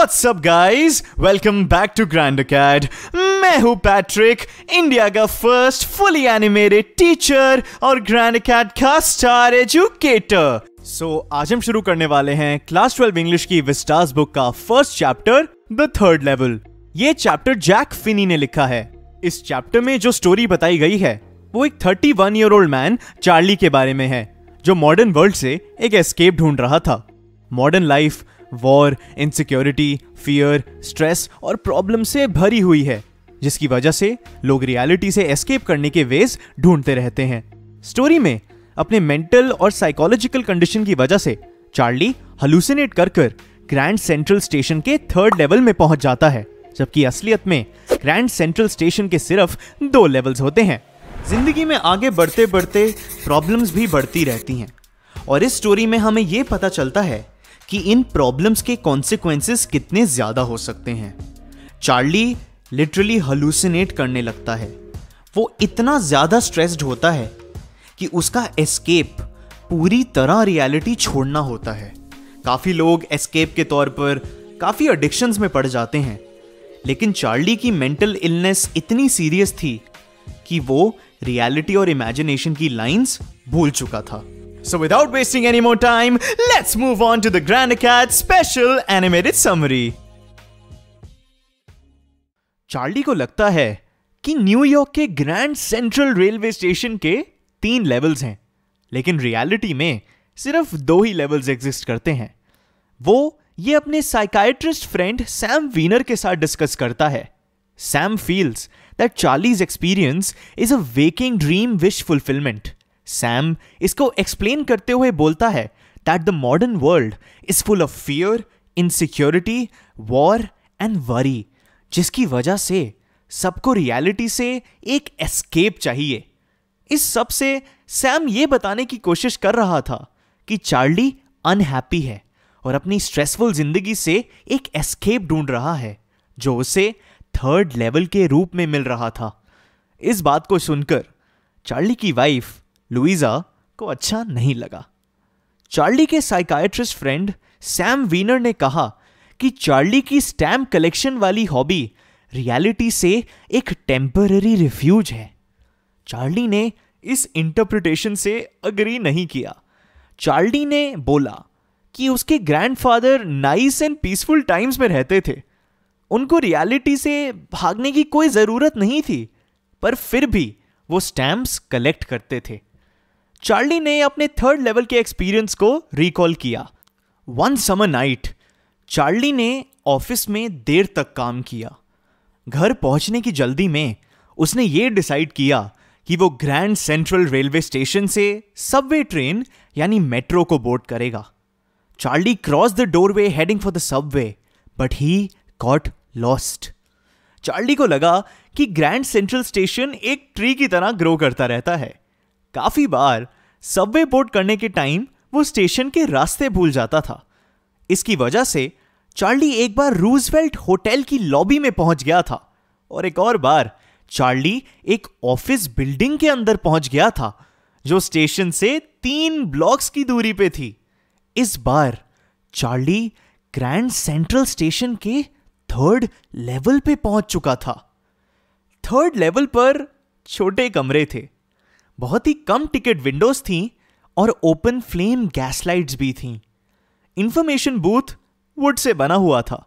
What's up guys? Welcome back to Grand Acad. मैं हूँ Patrick, India का first fully animated teacher और grand अकैड का स्टार एजुकेटर। आज हम शुरू करने वाले हैं क्लास 12 इंग्लिश की विस्टास बुक का first chapter, the third level. ये चैप्टर जैक फिनी ने लिखा है। इस चैप्टर में जो स्टोरी बताई गई है वो एक 31 ईयर ओल्ड मैन चार्ली के बारे में है, जो मॉडर्न वर्ल्ड से एक एस्केप ढूंढ रहा था। Modern life war, insecurity, fear, stress और प्रॉब्लम से भरी हुई है, जिसकी वजह से लोग रियलिटी से एस्केप करने के वेज ढूंढते रहते हैं। स्टोरी में अपने मेंटल और साइकोलॉजिकल कंडीशन की वजह से चार्ली हलुसिनेट कर ग्रैंड सेंट्रल स्टेशन के थर्ड लेवल में पहुंच जाता है, जबकि असलियत में ग्रैंड सेंट्रल स्टेशन के सिर्फ 2 लेवल्स होते हैं। जिंदगी में आगे बढ़ते बढ़ते प्रॉब्लम्स भी बढ़ती रहती हैं, और इस स्टोरी में हमें यह पता चलता है कि इन प्रॉब्लम्स के कॉन्सिक्वेंसेस कितने ज्यादा हो सकते हैं। चार्ली लिटरली हलुसिनेट करने लगता है। वो इतना ज्यादा स्ट्रेस्ड होता है कि उसका एस्केप पूरी तरह रियलिटी छोड़ना होता है। काफी लोग एस्केप के तौर पर काफी एडिक्शंस में पड़ जाते हैं, लेकिन चार्ली की मेंटल इलनेस इतनी सीरियस थी कि वो रियलिटी और इमेजिनेशन की लाइंस भूल चुका था। So without wasting any more time, let's move on to the Grand Acad special animated summary. Charlie को लगता है कि न्यूयॉर्क के ग्रैंड सेंट्रल रेलवे स्टेशन के 3 लेवल्स हैं, लेकिन रियलिटी में सिर्फ 2 ही लेवल्स एग्जिस्ट करते हैं। वो ये अपने साइकाइट्रिस्ट फ्रेंड सैम वीनर के साथ डिस्कस करता है। Sam feels that Charlie's experience is a waking dream wish fulfilment. Sam इसको एक्सप्लेन करते हुए बोलता है that the modern world is full of fear, insecurity, war and worry, जिसकी वजह से सबको रियलिटी से एक एस्केप चाहिए। इस सब से सैम ये बताने की कोशिश कर रहा था कि चार्ली अनहैप्पी है और अपनी स्ट्रेसफुल जिंदगी से एक एस्केप ढूंढ रहा है, जो उसे थर्ड लेवल के रूप में मिल रहा था। इस बात को सुनकर चार्ली की वाइफ लुइजा को अच्छा नहीं लगा। चार्ली के साइकाइट्रिस्ट फ्रेंड सैम वीनर ने कहा कि चार्ली की स्टैम्प कलेक्शन वाली हॉबी रियलिटी से एक टेम्पररी रिफ्यूज है। चार्ली ने इस इंटरप्रिटेशन से अग्री नहीं किया। चार्ली ने बोला कि उसके grandfather nice and peaceful times में रहते थे, उनको रियलिटी से भागने की कोई जरूरत नहीं थी, पर फिर भी वो स्टैम्प्स कलेक्ट करते थे। चार्ली ने अपने थर्ड लेवल के एक्सपीरियंस को रिकॉल किया। वन समर नाइट चार्ली ने ऑफिस में देर तक काम किया। घर पहुंचने की जल्दी में उसने ये डिसाइड किया कि वो ग्रैंड सेंट्रल रेलवे स्टेशन से सबवे ट्रेन यानी मेट्रो को बोर्ड करेगा। Charlie cross the doorway heading for the Subway, but he got lost. Charlie को लगा कि ग्रैंड सेंट्रल स्टेशन एक ट्री की तरह ग्रो करता रहता है। काफी बार सबवे बोर्ड करने के टाइम वो स्टेशन के रास्ते भूल जाता था। इसकी वजह से चार्ली एक बार रूजवेल्ट होटल की लॉबी में पहुंच गया था, और एक और बार चार्ली एक ऑफिस बिल्डिंग के अंदर पहुंच गया था, जो स्टेशन से 3 ब्लॉक्स की दूरी पे थी। इस बार चार्ली ग्रैंड सेंट्रल स्टेशन के थर्ड लेवल पे पहुंच चुका था। थर्ड लेवल पर छोटे कमरे थे, बहुत ही कम टिकट विंडोज थीं और ओपन फ्लेम गैस लाइट्स भी थीं। इंफॉर्मेशन बूथ वुड से बना हुआ था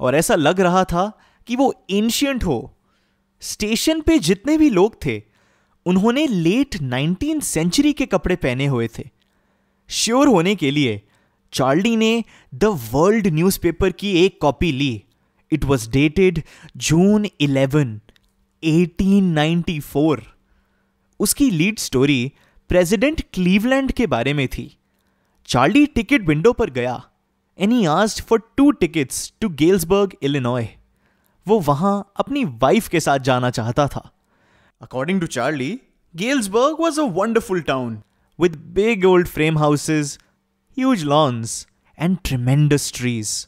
और ऐसा लग रहा था कि वो एंशिएंट हो। स्टेशन पे जितने भी लोग थे उन्होंने लेट 19th सेंचुरी के कपड़े पहने हुए थे। श्योर होने के लिए चार्ली ने द वर्ल्ड न्यूज़पेपर की एक कॉपी ली। It was dated June 11, 1894। उसकी लीड स्टोरी प्रेसिडेंट क्लीवलैंड के बारे में थी। चार्ली टिकट विंडो पर गया and he asked for 2 tickets to Galesburg, Illinois. वो वहां अपनी वाइफ के साथ जाना चाहता था। According to Charlie, Galesburg was a wonderful town with big old frame houses, huge lawns and tremendous trees.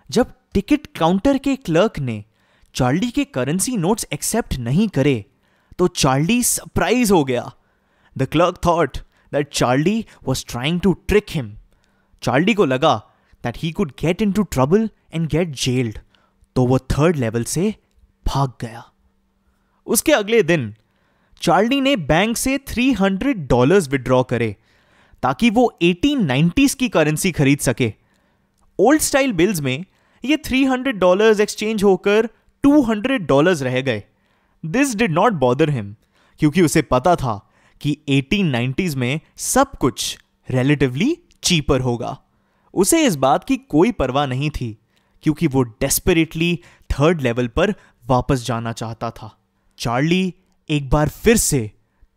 जब टिकट काउंटर के क्लर्क ने चार्ली के करेंसी नोट्स एक्सेप्ट नहीं करे तो चार्ली सरप्राइज हो गया। The clerk thought that Charlie was trying to trick him. Charlie को लगा that he could get into trouble and get jailed, तो वो थर्ड लेवल से भाग गया। उसके अगले दिन चार्ली ने बैंक से $300 विड्रॉ करे ताकि वो 1890s की करेंसी खरीद सके। ओल्ड स्टाइल बिल्स में ये $300 एक्सचेंज होकर $200 रह गए। This did not bother him, क्योंकि उसे पता था कि 1890s में सब कुछ रिलेटिवली चीपर होगा। उसे इस बात की कोई परवाह नहीं थी, क्योंकि वो डेस्परेटली थर्ड लेवल पर वापस जाना चाहता था। चार्ली एक बार फिर से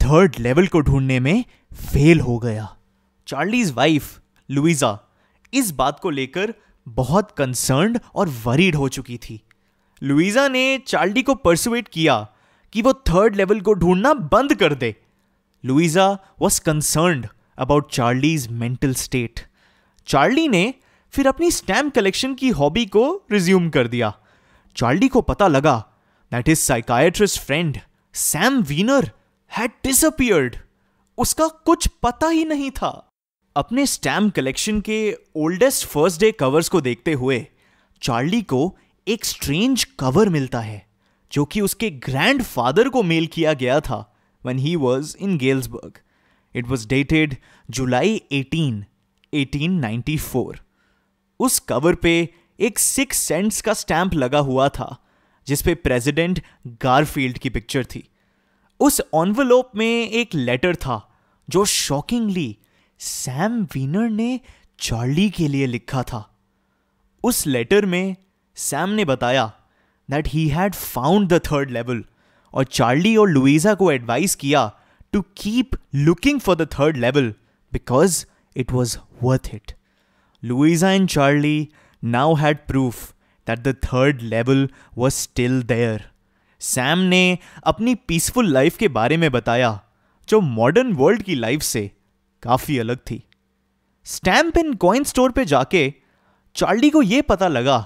थर्ड लेवल को ढूंढने में फेल हो गया। चार्लीज वाइफ लुइजा इस बात को लेकर बहुत कंसर्न्ड और वरीड हो चुकी थी। लुइजा ने चार्ली को परसुएट किया कि वो थर्ड लेवल को ढूंढना बंद कर दे। Luiza was concerned about Charlie's mental state. Charlie ने फिर अपनी स्टैम्प कलेक्शन की हॉबी को रिज्यूम कर दिया। चार्ली को पता लगा that his psychiatrist friend Sam Wiener had disappeared. उसका कुछ पता ही नहीं था। अपने स्टैम्प कलेक्शन के ओल्डेस्ट फर्स्ट डे कवर्स को देखते हुए चार्ली को एक स्ट्रेंज कवर मिलता है, जो कि उसके ग्रैंडफादर को मेल किया गया था when he was in Galesburg. It was dated July 18, 1894. उस कवर पे एक 6 सेंट्स का स्टैंप लगा हुआ था, जिसपे प्रेसिडेंट गारफील्ड की पिक्चर थी। उस एनवेलोप में एक लेटर था जो शॉकिंगली सैम वीनर ने चार्ली के लिए लिखा था। उस लेटर में सैम ने बताया that he had found the third level, और चार्ली और लुइजा को एडवाइस किया to keep looking for the third level because it was worth it. Louisa and Charlie now had proof that the third level was still there. Sam ने अपनी peaceful life के बारे में बताया, जो मॉडर्न वर्ल्ड की life से काफी अलग थी। स्टैम्प एंड कॉइन स्टोर पे जाके चार्ली को यह पता लगा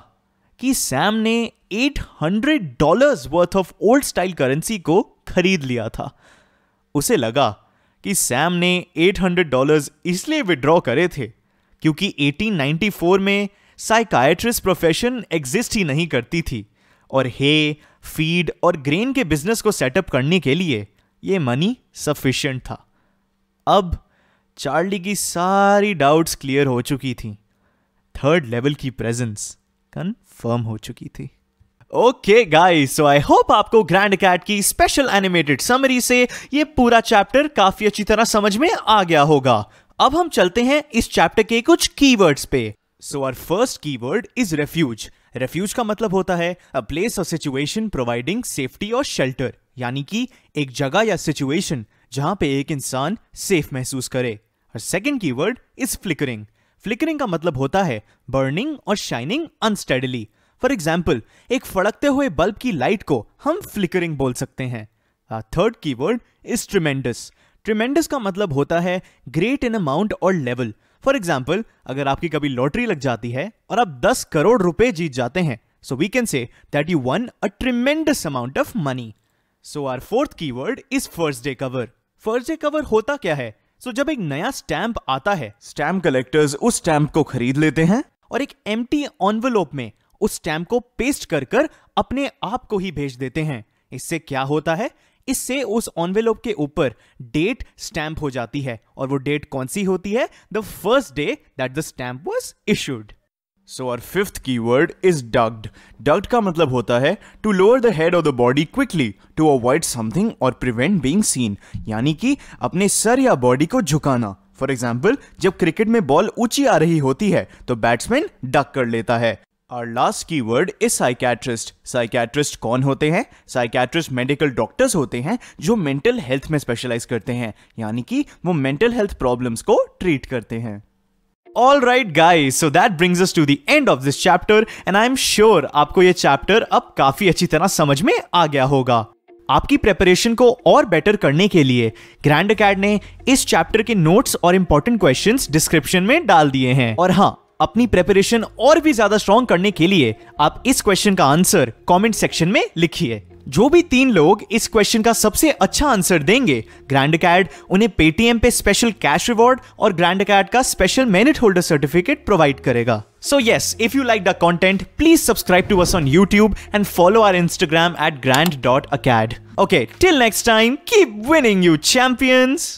कि सैम ने $800 worth of old style currency को खरीद लिया था। उसे लगा कि सैम ने $800 इसलिए विड्रॉ करे थे क्योंकि 1894 में साइकाइट्रिस्ट प्रोफेशन एग्जिस्ट ही नहीं करती थी, और हे, फीड और ग्रेन के बिजनेस को सेटअप करने के लिए यह मनी सफिशिएंट था। अब चार्ली की सारी डाउट्स क्लियर हो चुकी थी। थर्ड लेवल की प्रेजेंस कंफर्म हो चुकी थी। Okay guys, so I hope आपको ग्रैंड कैट की स्पेशल एनिमेटेड समरी से ये पूरा चैप्टर काफी अच्छी तरह समझ में आ गया होगा। अब हम चलते हैं इस चैप्टर के कुछ कीवर्ड्स पे। So our first keyword is refuge. Refuge का मतलब होता है अ प्लेस और सिचुएशन प्रोवाइडिंग सेफ्टी और शेल्टर, यानी कि एक जगह या सिचुएशन जहां पे एक इंसान सेफ महसूस करे। और second keyword is flickering. Flickering का मतलब होता है बर्निंग और शाइनिंग अनस्टेडीली। फॉर एग्जाम्पल, एक फड़कते हुए बल्ब की लाइट को हम फ्लिकरिंग बोल सकते हैं। Third keyword is tremendous. Tremendous का मतलब होता है ग्रेट इन अमाउंट और लेवल। फॉर एग्जाम्पल, अगर आपकी कभी लॉटरी लग जाती है और आप 10 करोड़ रुपए जीत जाते हैं, so we can say that you won a tremendous amount of money. So our fourth keyword is first day cover. First day cover होता क्या है? सो जब एक नया स्टैंप आता है, स्टैम्प कलेक्टर्स उस स्टैंप को खरीद लेते हैं और एक एम्प्टी एनवेलोप में उस स्टैम्प को पेस्ट कर अपने आप को ही भेज देते हैं। इससे क्या होता है? इससे उस एनवेलोप के ऊपर डेट स्टैंप हो जाती है, और वो डेट कौन सी होती है? The first day that the stamp was issued. So our fifth keyword is ducked. Ducked का मतलब होता है to lower the head of the body quickly to avoid something और प्रिवेंट बीइंग सीन, यानी कि अपने सर या बॉडी को झुकाना। फॉर एग्जाम्पल, जब क्रिकेट में बॉल ऊंची आ रही होती है तो बैट्समैन डक कर लेता है। और last keyword is psychiatrist. Psychiatrist कौन होते हैं? साइकियाट्रिस्ट मेडिकल डॉक्टर्स होते हैं जो मेंटल हेल्थ में स्पेशलाइज करते हैं, यानी कि वो मेंटल हेल्थ प्रॉब्लम्स को ट्रीट करते हैं। All right guys, so that brings us to the end of this chapter and I'm sure आपको ये चैप्टर अब काफी अच्छी तरह समझ में आ गया होगा। आपकी प्रेपरेशन को और बेटर करने के लिए ग्रैंड अकैड ने इस चैप्टर के नोट्स और इंपॉर्टेंट क्वेश्चंस डिस्क्रिप्शन में डाल दिए हैं। और हाँ, अपनी प्रेपरेशन और भी ज्यादा स्ट्रॉन्ग करने के लिए आप इस क्वेश्चन का आंसर कमेंट सेक्शन में लिखिए। जो भी 3 लोग इस क्वेश्चन का सबसे अच्छा आंसर देंगे, ग्रैंड अकैड उन्हें पेटीएम पे स्पेशल कैश रिवॉर्ड और ग्रैंड अकैड का special minute holder certificate provide करेगा। So yes, if you liked our content, please subscribe to us on YouTube and follow our Instagram at grand.acad. Okay, till next time, keep winning, you champions!